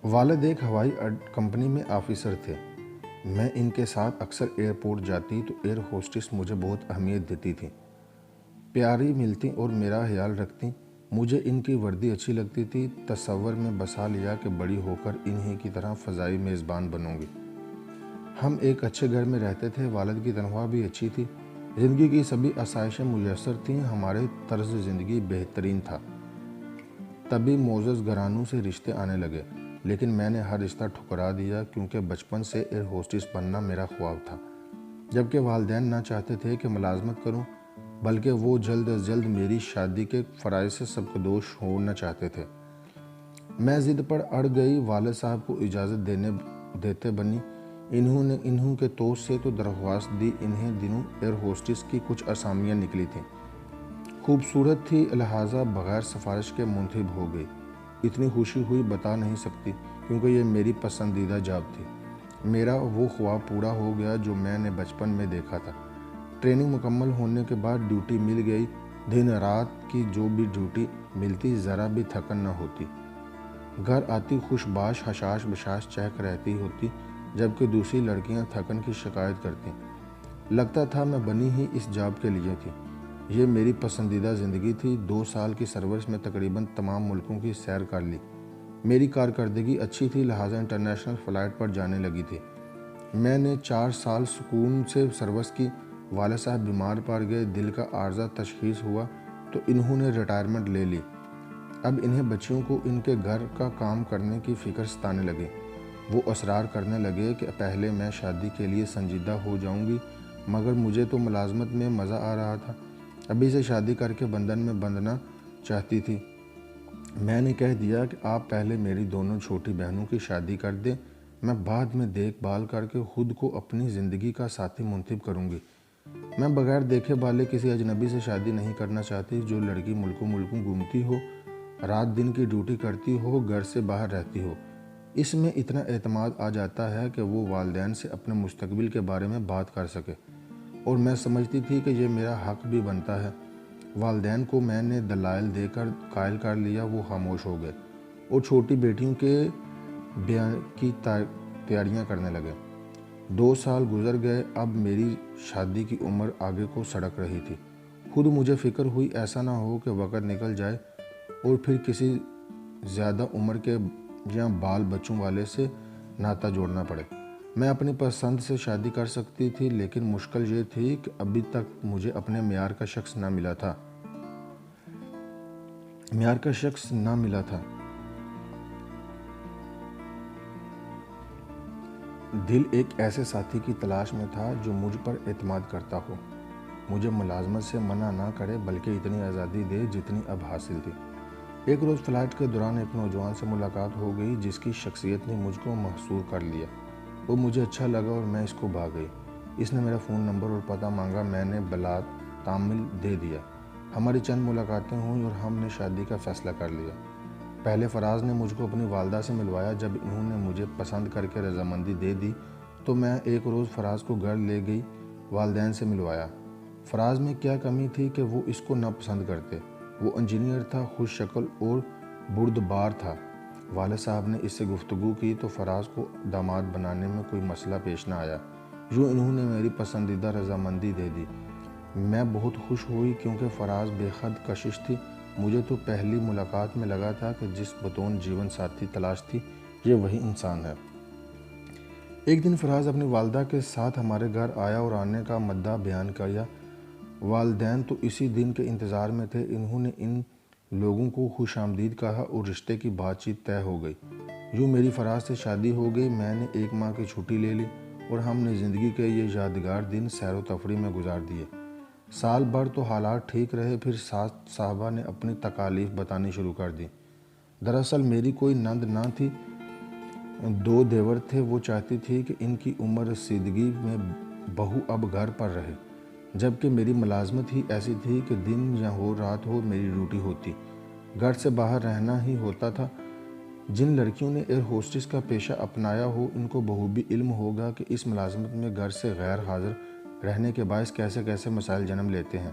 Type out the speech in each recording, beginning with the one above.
والد ایک ہوائی کمپنی میں آفیسر تھے۔ میں ان کے ساتھ اکثر ایئرپورٹ جاتی تو ایئر ہوسٹس مجھے بہت اہمیت دیتی تھیں، پیاری ملتی اور میرا خیال رکھتی۔ مجھے ان کی وردی اچھی لگتی تھی۔ تصور میں بسا لیا کہ بڑی ہو کر انہی کی طرح فضائی میزبان بنوں گی۔ ہم ایک اچھے گھر میں رہتے تھے، والد کی تنخواہ بھی اچھی تھی، زندگی کی سبھی آسائشیں میسر تھیں، ہمارے طرز زندگی بہترین تھا۔ تبھی معزز گھرانوں سے رشتے آنے لگے، لیکن میں نے ہر رشتہ ٹھکرا دیا کیونکہ بچپن سے ایئر ہوسٹس بننا میرا خواب تھا، جبکہ والدین نہ چاہتے تھے کہ ملازمت کروں، بلکہ وہ جلد از جلد میری شادی کے فرائض سے سبکدوش ہونا چاہتے تھے۔ میں ضد پر اڑ گئی، والد صاحب کو اجازت دیتے بنی۔ انہوں کے توس سے تو درخواست دی۔ انہیں دنوں ایئر ہوسٹس کی کچھ اسامیاں نکلی تھیں، خوبصورت تھی، لہٰذا بغیر سفارش کے منتخب ہو گئی۔ اتنی خوشی ہوئی بتا نہیں سکتی، کیونکہ یہ میری پسندیدہ جاب تھی۔ میرا وہ خواب پورا ہو گیا جو میں نے بچپن میں دیکھا تھا۔ ٹریننگ مکمل ہونے کے بعد ڈیوٹی مل گئی۔ دن رات کی جو بھی ڈیوٹی ملتی، ذرا بھی تھکن نہ ہوتی۔ گھر آتی خوش باش، حشاش بشاش چہک رہتی ہوتی، جبکہ دوسری لڑکیاں تھکن کی شکایت کرتیں۔ لگتا تھا میں بنی ہی اس جاب کے لیے تھی۔ یہ میری پسندیدہ زندگی تھی۔ 2 سال کی سروس میں تقریباً تمام ملکوں کی سیر کر لی۔ میری کارکردگی اچھی تھی، لہٰذا انٹرنیشنل فلائٹ پر جانے لگی تھی۔ میں نے 4 سال سکون سے سروس کی۔ والد صاحب بیمار پڑ گئے، دل کا عارضہ تشخیص ہوا تو انہوں نے ریٹائرمنٹ لے لی۔ اب انہیں بچیوں کو ان کے گھر کا کام کرنے کی فکر ستانے لگی۔ وہ اصرار کرنے لگے کہ پہلے میں شادی کے لیے سنجیدہ ہو جاؤں گی، مگر مجھے تو ملازمت میں مزہ آ رہا تھا۔ ابھی سے شادی کر کے بندھن میں بندھنا چاہتی تھی۔ میں نے کہہ دیا کہ آپ پہلے میری دونوں چھوٹی بہنوں کی شادی کر دیں، میں بعد میں دیکھ بھال کر کے خود کو اپنی زندگی کا ساتھی منتخب کروں گی۔ میں بغیر دیکھے بھالے کسی اجنبی سے شادی نہیں کرنا چاہتی۔ جو لڑکی ملکوں گھومتی ہو، رات دن کی ڈیوٹی کرتی ہو، گھر سے باہر رہتی ہو، اس میں اتنا اعتماد آ جاتا ہے کہ وہ والدین سے اپنے مستقبل کے بارے میں بات کر سکے، اور میں سمجھتی تھی کہ یہ میرا حق بھی بنتا ہے۔ والدین کو میں نے دلائل دے کر قائل کر لیا، وہ خاموش ہو گئے اور چھوٹی بیٹیوں کے بیاہ کی تیاریاں کرنے لگے۔ 2 سال گزر گئے، اب میری شادی کی عمر آگے کو سڑک رہی تھی۔ خود مجھے فکر ہوئی ایسا نہ ہو کہ وقت نکل جائے اور پھر کسی زیادہ عمر کے یا بال بچوں والے سے ناتا جوڑنا پڑے۔ میں اپنی پسند سے شادی کر سکتی تھی، لیکن مشکل یہ تھی کہ ابھی تک مجھے اپنے معیار کا شخص نہ ملا تھا۔ دل ایک ایسے ساتھی کی تلاش میں تھا جو مجھ پر اعتماد کرتا ہو، مجھے ملازمت سے منع نہ کرے، بلکہ اتنی آزادی دے جتنی اب حاصل تھی۔ ایک روز فلائٹ کے دوران ایک نوجوان سے ملاقات ہو گئی جس کی شخصیت نے مجھ کو محصور کر لیا۔ وہ مجھے اچھا لگا اور میں اس کو بھا گئی۔ اس نے میرا فون نمبر اور پتہ مانگا، میں نے بلا تامل دے دیا۔ ہماری چند ملاقاتیں ہوئیں اور ہم نے شادی کا فیصلہ کر لیا۔ پہلے فراز نے مجھ کو اپنی والدہ سے ملوایا۔ جب انہوں نے مجھے پسند کر کے رضامندی دے دی تو میں ایک روز فراز کو گھر لے گئی، والدین سے ملوایا۔ فراز میں کیا کمی تھی کہ وہ اس کو ناپسند کرتے؟ وہ انجینئر تھا، خوش شکل اور بردبار تھا۔ والد صاحب نے اس سے گفتگو کی تو فراز کو داماد بنانے میں کوئی مسئلہ پیش نہ آیا۔ یوں انہوں نے میری پسندیدہ رضامندی دے دی۔ میں بہت خوش ہوئی کیونکہ فراز بے حد کشش تھی۔ مجھے تو پہلی ملاقات میں لگا تھا کہ جس بطون جیون ساتھی تلاش تھی، یہ وہی انسان ہے۔ ایک دن فراز اپنی والدہ کے ساتھ ہمارے گھر آیا اور آنے کا مدعا بیان کیا۔ والدین تو اسی دن کے انتظار میں تھے۔ انہوں نے ان لوگوں کو خوش آمدید کہا اور رشتے کی بات چیت طے ہو گئی۔ یوں میری فراز سے شادی ہو گئی۔ میں نے 1 ماہ کی چھٹی لے لی اور ہم نے زندگی کے یہ یادگار دن سیر و تفریح میں گزار دیے۔ سال بھر تو حالات ٹھیک رہے، پھر ساس صاحبہ نے اپنی تکالیف بتانی شروع کر دی۔ دراصل میری کوئی نند نہ تھی، 2 دیور تھے۔ وہ چاہتی تھی کہ ان کی عمر رسیدگی میں بہو اب گھر پر رہے، جبکہ میری ملازمت ہی ایسی تھی کہ دن یا ہو رات ہو میری ڈیوٹی ہوتی، گھر سے باہر رہنا ہی ہوتا تھا۔ جن لڑکیوں نے ایئر ہوسٹس کا پیشہ اپنایا ہو، ان کو بخوبی علم ہوگا کہ اس ملازمت میں گھر سے غیر حاضر رہنے کے باعث کیسے کیسے مسائل جنم لیتے ہیں۔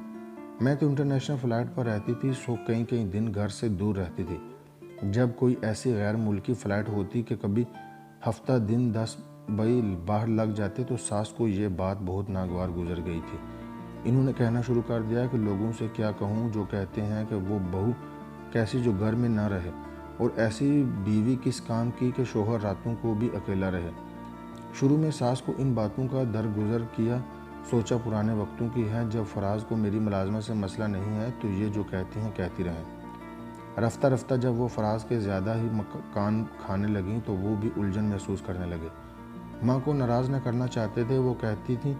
میں تو انٹرنیشنل فلائٹ پر رہتی تھی، سو کئی دن گھر سے دور رہتی تھی۔ جب کوئی ایسی غیر ملکی فلائٹ ہوتی کہ کبھی ہفتہ دن 10 بجے باہر لگ جاتے تو ساس کو یہ بات بہت ناگوار گزر گئی تھی۔ انہوں نے کہنا شروع کر دیا کہ لوگوں سے کیا کہوں جو کہتے ہیں کہ وہ بہو کیسی جو گھر میں نہ رہے، اور ایسی بیوی کس کام کی کہ شوہر راتوں کو بھی اکیلا رہے۔ شروع میں ساس کو ان باتوں کا درگزر کیا، سوچا پرانے وقتوں کی ہے جب فراز کو میری ملازمت سے مسئلہ نہیں ہے تو یہ جو کہتی ہیں کہتی رہیں۔ رفتہ رفتہ جب وہ فراز کے زیادہ ہی کان کھانے لگیں تو وہ بھی الجھن محسوس کرنے لگے۔ ماں کو ناراض نہ کرنا چاہتے تھے، وہ کہتی تھیں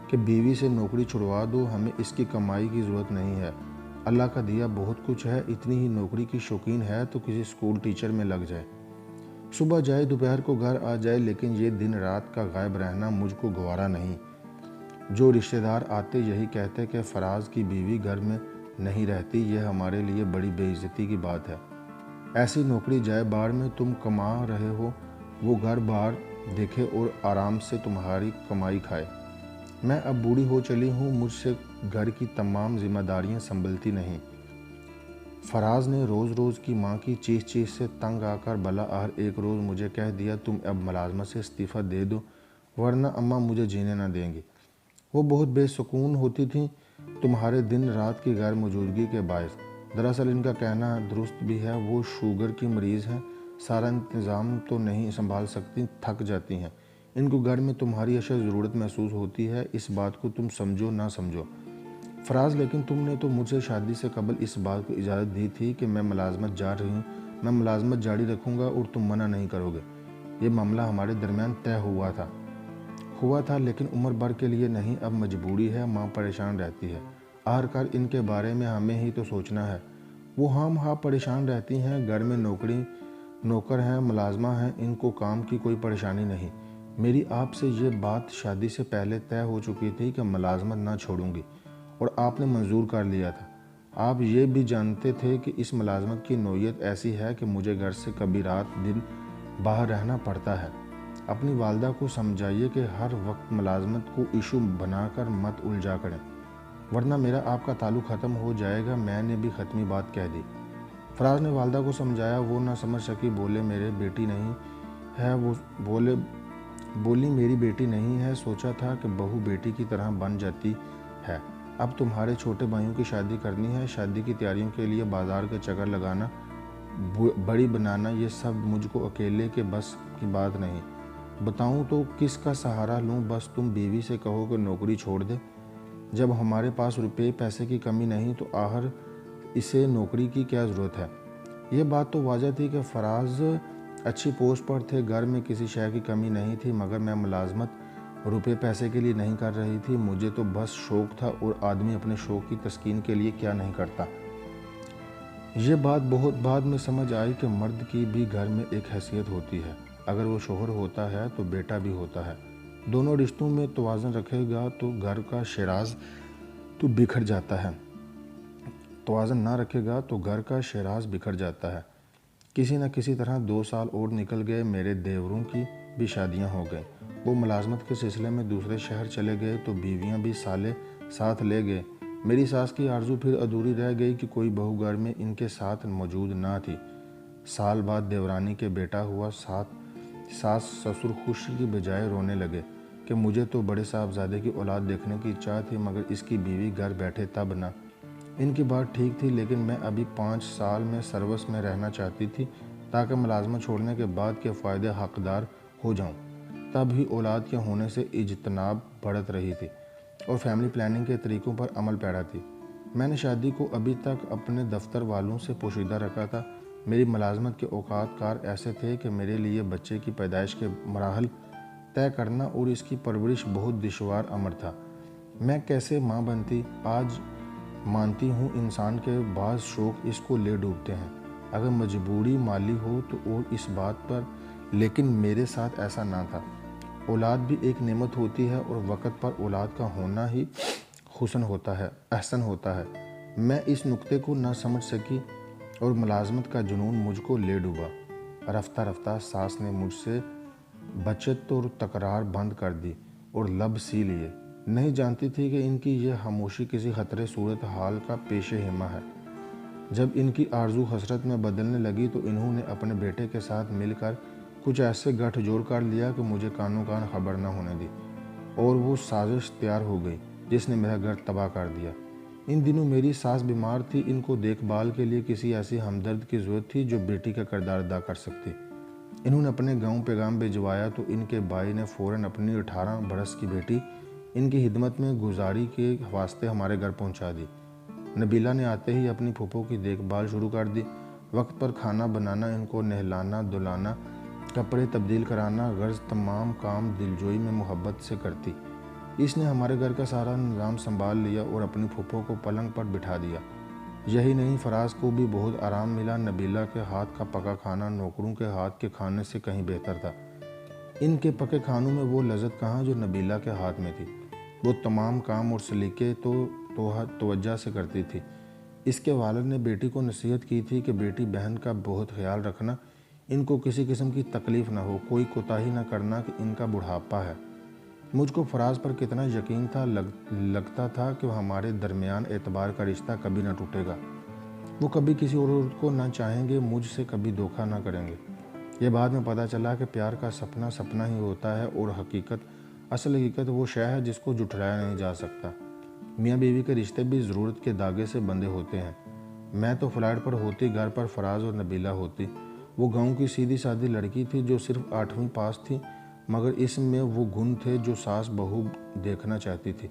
کہ بیوی سے نوکری چھڑوا دو، ہمیں اس کی کمائی کی ضرورت نہیں ہے، اللہ کا دیا بہت کچھ ہے، اتنی ہی نوکری کی شوقین ہے تو کسی اسکول ٹیچر میں لگ جائے، صبح جائے دوپہر کو گھر آ جائے، لیکن یہ دن رات کا غائب رہنا مجھ کو گوارا نہیں۔ جو رشتہ دار آتے یہی کہتے کہ فراز کی بیوی گھر میں نہیں رہتی، یہ ہمارے لیے بڑی بے عزتی کی بات ہے۔ ایسی نوکری جائے باہر میں، تم کما رہے ہو، وہ گھر باہر دیکھے اور آرام سے تمہاری کمائی کھائے۔ میں اب بوڑھی ہو چلی ہوں، مجھ سے گھر کی تمام ذمہ داریاں سنبھلتی نہیں۔ فراز نے روز روز کی ماں کی چیخ چیخ سے تنگ آ کر بلاآخر ایک روز مجھے کہہ دیا تم اب ملازمت سے استعفیٰ دے دو ورنہ اماں مجھے جینے نہ دیں گی۔ وہ بہت بے سکون ہوتی تھیں تمہارے دن رات کی غیر موجودگی کے باعث۔ دراصل ان کا کہنا درست بھی ہے، وہ شوگر کی مریض ہیں، سارا انتظام تو نہیں سنبھال سکتی، تھک جاتی ہیں، ان کو گھر میں تمہاری اشد ضرورت محسوس ہوتی ہے، اس بات کو تم سمجھو نہ سمجھو۔ فراز لیکن تم نے تو مجھے شادی سے قبل اس بات کو اجازت دی تھی کہ میں ملازمت جا رہی ہوں، میں ملازمت جاری رکھوں گا اور تم منع نہیں کرو گے۔ یہ معاملہ ہمارے درمیان طے ہوا تھا لیکن عمر بھر کے لیے نہیں، اب مجبوری ہے، ماں پریشان رہتی ہے، آخرکار ان کے بارے میں ہمیں ہی تو سوچنا ہے۔ وہ ہاں پریشان رہتی ہیں، گھر میں نوکر ہیں، ملازمہ ہیں، ان کو کام کی کوئی پریشانی نہیں۔ میری آپ سے یہ بات شادی سے پہلے طے ہو چکی تھی کہ ملازمت نہ چھوڑوں گی، اور آپ نے منظور کر لیا تھا۔ آپ یہ بھی جانتے تھے کہ اس ملازمت کی نوعیت ایسی ہے کہ مجھے گھر سے کبھی رات دن باہر رہنا پڑتا ہے۔ اپنی والدہ کو سمجھائیے کہ ہر وقت ملازمت کو ایشو بنا کر مت الجھا کریں، ورنہ میرا آپ کا تعلق ختم ہو جائے گا۔ میں نے بھی حتمی بات کہہ دی۔ فراز نے والدہ کو سمجھایا، وہ نہ سمجھ سکی، بولی میری بیٹی نہیں ہے، سوچا تھا کہ بہو بیٹی کی طرح بن جاتی ہے، اب تمہارے چھوٹے بھائیوں کی شادی کرنی ہے، شادی کی تیاریوں کے لیے بازار کے چکر لگانا، بڑی بنانا، یہ سب مجھ کو اکیلے کے بس کی بات نہیں۔ بتاؤں تو کس کا سہارا لوں، بس تم بیوی سے کہو کہ نوکری چھوڑ دے۔ جب ہمارے پاس روپے پیسے کی کمی نہیں تو آخر اسے نوکری کی کیا ضرورت ہے؟ یہ بات تو واضح تھی کہ فراز اچھی پوسٹ پر تھے، گھر میں کسی شے کی کمی نہیں تھی، مگر میں ملازمت روپے پیسے کے لیے نہیں کر رہی تھی، مجھے تو بس شوق تھا، اور آدمی اپنے شوق کی تسکین کے لیے کیا نہیں کرتا۔ یہ بات بہت بعد میں سمجھ آئی کہ مرد کی بھی گھر میں ایک حیثیت ہوتی ہے، اگر وہ شوہر ہوتا ہے تو بیٹا بھی ہوتا ہے، دونوں رشتوں میں توازن رکھے گا تو گھر کا شیراز تو بکھر جاتا ہے، توازن نہ رکھے گا تو گھر کا شیراز بکھر جاتا ہے۔ کسی نہ کسی طرح 2 سال اور نکل گئے، میرے دیوروں کی بھی شادیاں ہو گئیں، وہ ملازمت کے سلسلے میں دوسرے شہر چلے گئے تو بیویاں بھی سالے ساتھ لے گئے۔ میری ساس کی آرزو پھر ادھوری رہ گئی کہ کوئی بہو گھر میں ان کے ساتھ موجود نہ تھی۔ سال بعد دیورانی کے بیٹا ہوا، ساس سسر خوشی کی بجائے رونے لگے کہ مجھے تو بڑے صاحبزادے کی اولاد دیکھنے کی چاہ تھی، مگر اس کی بیوی گھر بیٹھے تب نہ۔ ان کی بات ٹھیک تھی، لیکن میں ابھی 5 سال میں سروس میں رہنا چاہتی تھی تاکہ ملازمت چھوڑنے کے بعد کے فائدے حقدار ہو جاؤں۔ تب ہی اولاد کے ہونے سے اجتناب بڑھت رہی تھی اور فیملی پلاننگ کے طریقوں پر عمل پیرا تھی۔ میں نے شادی کو ابھی تک اپنے دفتر والوں سے پوشیدہ رکھا تھا۔ میری ملازمت کے اوقات کار ایسے تھے کہ میرے لیے بچے کی پیدائش کے مراحل طے کرنا اور اس کی پرورش بہت دشوار امر تھا۔ میں کیسے ماں بنتی؟ آج مانتی ہوں انسان کے بعض شوق اس کو لے ڈوبتے ہیں، اگر مجبوری مالی ہو تو اور اس بات پر، لیکن میرے ساتھ ایسا نہ تھا۔ اولاد بھی ایک نعمت ہوتی ہے اور وقت پر اولاد کا ہونا ہی احسن ہوتا ہے۔ میں اس نقطے کو نہ سمجھ سکی اور ملازمت کا جنون مجھ کو لے ڈوبا۔ رفتہ رفتہ ساس نے مجھ سے بچت اور تکرار بند کر دی اور لب سی لیے۔ نہیں جانتی تھی کہ ان کی یہ خاموشی کسی خطرے صورت حال کا پیش خیمہ ہے۔ جب ان کی آرزو حسرت میں بدلنے لگی تو انہوں نے اپنے بیٹے کے ساتھ مل کر کچھ ایسے گٹھ جوڑ کر لیا کہ مجھے کانوں کان خبر نہ ہونے دی، اور وہ سازش تیار ہو گئی جس نے میرا گھر تباہ کر دیا۔ ان دنوں میری ساس بیمار تھی، ان کو دیکھ بھال کے لیے کسی ایسی ہمدرد کی ضرورت تھی جو بیٹی کا کردار ادا کر سکتی۔ انہوں نے اپنے گاؤں پیغام بھجوایا تو ان کے بھائی نے فوراً اپنی 18 برس کی بیٹی ان کی خدمت میں گزاری کے واسطے ہمارے گھر پہنچا دی۔ نبیلہ نے آتے ہی اپنی پھوپھو کی دیکھ بھال شروع کر دی، وقت پر کھانا بنانا، ان کو نہلانا دھلانا، کپڑے تبدیل کرانا، غرض تمام کام دلجوئی میں محبت سے کرتی۔ اس نے ہمارے گھر کا سارا نظام سنبھال لیا اور اپنی پھوپھو کو پلنگ پر بٹھا دیا۔ یہی نہیں، فراز کو بھی بہت آرام ملا۔ نبیلہ کے ہاتھ کا پکا کھانا نوکروں کے ہاتھ کے کھانے سے کہیں بہتر تھا۔ ان کے پکے کھانوں میں وہ لذت کہاں جو نبیلہ کے ہاتھ میں تھی۔ وہ تمام کام اور سلیقے توجہ سے کرتی تھی۔ اس کے والد نے بیٹی کو نصیحت کی تھی کہ بیٹی بہن کا بہت خیال رکھنا، ان کو کسی قسم کی تکلیف نہ ہو، کوئی کوتاہی نہ کرنا کہ ان کا بڑھاپا ہے۔ مجھ کو فراز پر کتنا یقین تھا، لگتا تھا کہ ہمارے درمیان اعتبار کا رشتہ کبھی نہ ٹوٹے گا۔ وہ کبھی کسی اور عورت کو نہ چاہیں گے، مجھ سے کبھی دھوکہ نہ کریں گے۔ یہ بعد میں پتہ چلا کہ پیار کا سپنا سپنا ہی ہوتا ہے، اور اصل حقیقت وہ شے ہے جس کو جھٹلایا نہیں جا سکتا۔ میاں بیوی کے رشتے بھی ضرورت کے دھاگے سے بندھے ہوتے ہیں۔ میں تو فلائٹ پر ہوتی، گھر پر فراز اور نبیلہ ہوتی۔ وہ گاؤں کی سیدھی سادھی لڑکی تھی جو صرف 8ویں پاس تھی، مگر اس میں وہ گن تھے جو ساس بہو دیکھنا چاہتی تھی۔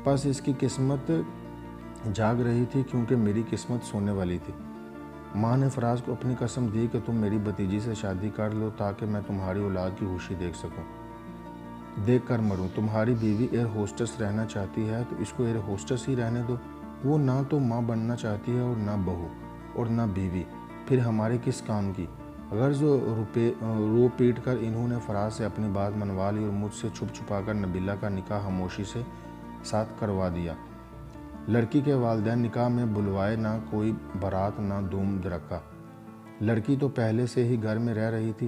بس اس کی قسمت جاگ رہی تھی کیونکہ میری قسمت سونے والی تھی۔ ماں نے فراز کو اپنی قسم دی کہ تم میری بھتیجی سے شادی کر لو تاکہ میں تمہاری اولاد کی خوشی دیکھ کر مروں۔ تمہاری بیوی ایئر ہوسٹس رہنا چاہتی ہے تو اس کو ایئر ہوسٹس ہی رہنے دو۔ وہ نہ تو ماں بننا چاہتی ہے اور نہ بہو اور نہ بیوی، پھر ہمارے کس کام کی؟ غرض رو پیٹ کر انہوں نے فراز سے اپنی بات منوا لی اور مجھ سے چھپ چھپا کر نبیلہ کا نکاح خاموشی سے ساتھ کروا دیا۔ لڑکی کے والدین نکاح میں بلوائے، نہ کوئی بارات نہ دھوم دھڑکا۔ لڑکی تو پہلے سے ہی گھر میں رہ رہی تھی۔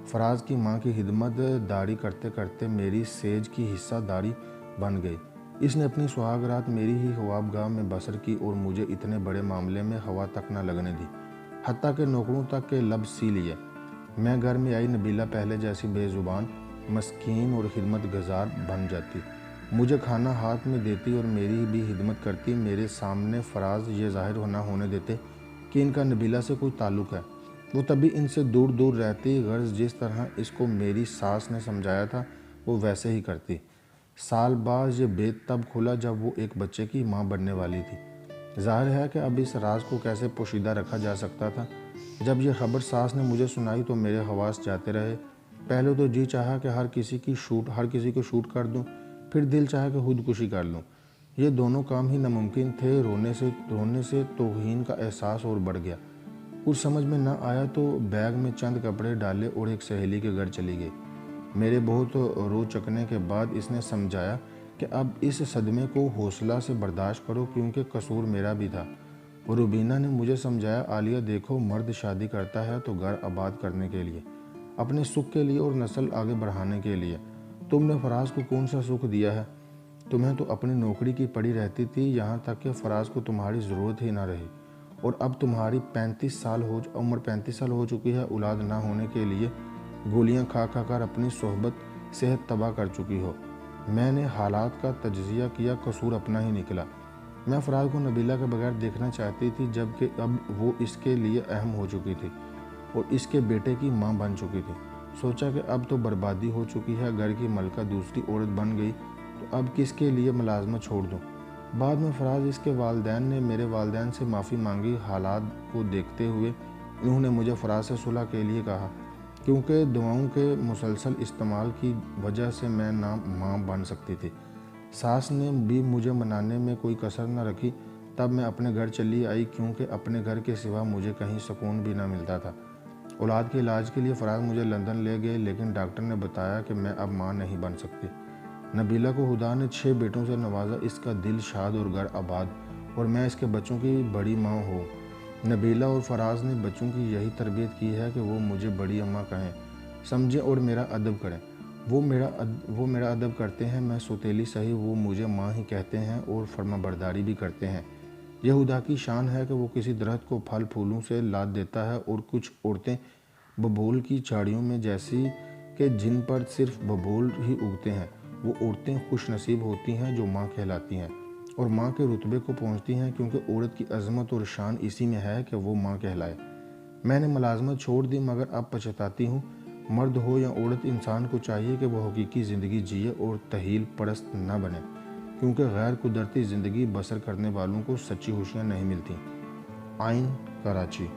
فراز کی ماں کی خدمت داری کرتے کرتے میری سیج کی حصہ داری بن گئی۔ اس نے اپنی سہاگ رات میری ہی خوابگاہ میں بسر کی اور مجھے اتنے بڑے معاملے میں ہوا تک نہ لگنے دی، حتیٰ کہ نوکروں تک کے لب سی لیے۔ میں گھر میں آئی، نبیلہ پہلے جیسی بے زبان، مسکین اور خدمت گزار بن جاتی، مجھے کھانا ہاتھ میں دیتی اور میری بھی خدمت کرتی۔ میرے سامنے فراز یہ ظاہر نہ ہونے دیتے کہ ان کا نبیلہ سے کوئی تعلق ہے۔ وہ تبھی ان سے دور دور رہتی، غرض جس طرح اس کو میری ساس نے سمجھایا تھا وہ ویسے ہی کرتی۔ سال بعد یہ بھید تب کھلا جب وہ ایک بچے کی ماں بننے والی تھی۔ ظاہر ہے کہ اب اس راز کو کیسے پوشیدہ رکھا جا سکتا تھا۔ جب یہ خبر ساس نے مجھے سنائی تو میرے حواس جاتے رہے۔ پہلے تو جی چاہا کہ ہر کسی کو شوٹ کر دوں، پھر دل چاہا کہ خودکشی کر لوں۔ یہ دونوں کام ہی ناممکن تھے۔ رونے سے توہین کا احساس اور بڑھ گیا۔ کچھ سمجھ میں نہ آیا تو بیگ میں چند کپڑے ڈالے اور ایک سہیلی کے گھر چلی گئی۔ میرے بہت رو چکنے کے بعد اس نے سمجھایا کہ اب اس صدمے کو حوصلہ سے برداشت کرو کیونکہ قصور میرا بھی تھا۔ اور روبینہ نے مجھے سمجھایا، عالیہ دیکھو، مرد شادی کرتا ہے تو گھر آباد کرنے کے لیے، اپنے سکھ کے لیے اور نسل آگے بڑھانے کے لیے۔ تم نے فراز کو کون سا سکھ دیا ہے؟ تمہیں تو اپنی نوکری کی پڑی رہتی تھی، یہاں تک کہ فراز کو تمہاری ضرورت ہی نہ رہی، اور اب تمہاری عمر 35 سال ہو چکی ہے، اولاد نہ ہونے کے لیے گولیاں کھا کر اپنی صحت تباہ کر چکی ہو۔ میں نے حالات کا تجزیہ کیا، قصور اپنا ہی نکلا۔ میں فراز کو نبیلہ کے بغیر دیکھنا چاہتی تھی، جبکہ اب وہ اس کے لیے اہم ہو چکی تھی اور اس کے بیٹے کی ماں بن چکی تھی۔ سوچا کہ اب تو بربادی ہو چکی ہے، گھر کی ملکہ دوسری عورت بن گئی تو اب کس کے لیے ملازمت چھوڑ دوں۔ بعد میں فراز اس کے والدین نے میرے والدین سے معافی مانگی۔ حالات کو دیکھتے ہوئے انہوں نے مجھے فراز سے صلح کے لیے کہا، کیونکہ دواؤں کے مسلسل استعمال کی وجہ سے میں نہ ماں بن سکتی تھی۔ ساس نے بھی مجھے منانے میں کوئی کسر نہ رکھی۔ تب میں اپنے گھر چلی آئی کیونکہ اپنے گھر کے سوا مجھے کہیں سکون بھی نہ ملتا تھا۔ اولاد کے علاج کے لیے فراز مجھے لندن لے گئے، لیکن ڈاکٹر نے بتایا کہ میں اب ماں نہیں بن سکتی۔ نبیلہ کو خدا نے 6 بیٹوں سے نوازا، اس کا دل شاد اور گھر آباد، اور میں اس کے بچوں کی بڑی ماں ہوں۔ نبیلہ اور فراز نے بچوں کی یہی تربیت کی ہے کہ وہ مجھے بڑی اماں کہیں، سمجھیں اور میرا ادب کریں۔ وہ میرا ادب کرتے ہیں، میں سوتیلی سہی وہ مجھے ماں ہی کہتے ہیں اور فرما برداری بھی کرتے ہیں۔ یہودا کی شان ہے کہ وہ کسی درخت کو پھل پھولوں سے لاد دیتا ہے، اور کچھ عورتیں ببول کی جھاڑیوں میں جیسی کہ جن پر صرف ببول ہی اگتے ہیں، وہ عورتیں خوش نصیب ہوتی ہیں جو ماں کہلاتی ہیں اور ماں کے رتبے کو پہنچتی ہیں، کیونکہ عورت کی عظمت اور شان اسی میں ہے کہ وہ ماں کہلائے۔ میں نے ملازمت چھوڑ دی، مگر اب پچھتاتی ہوں۔ مرد ہو یا عورت، انسان کو چاہیے کہ وہ حقیقی زندگی جیے اور تحیل پرست نہ بنے، کیونکہ غیر قدرتی زندگی بسر کرنے والوں کو سچی خوشیاں نہیں ملتی۔ آئین، کراچی۔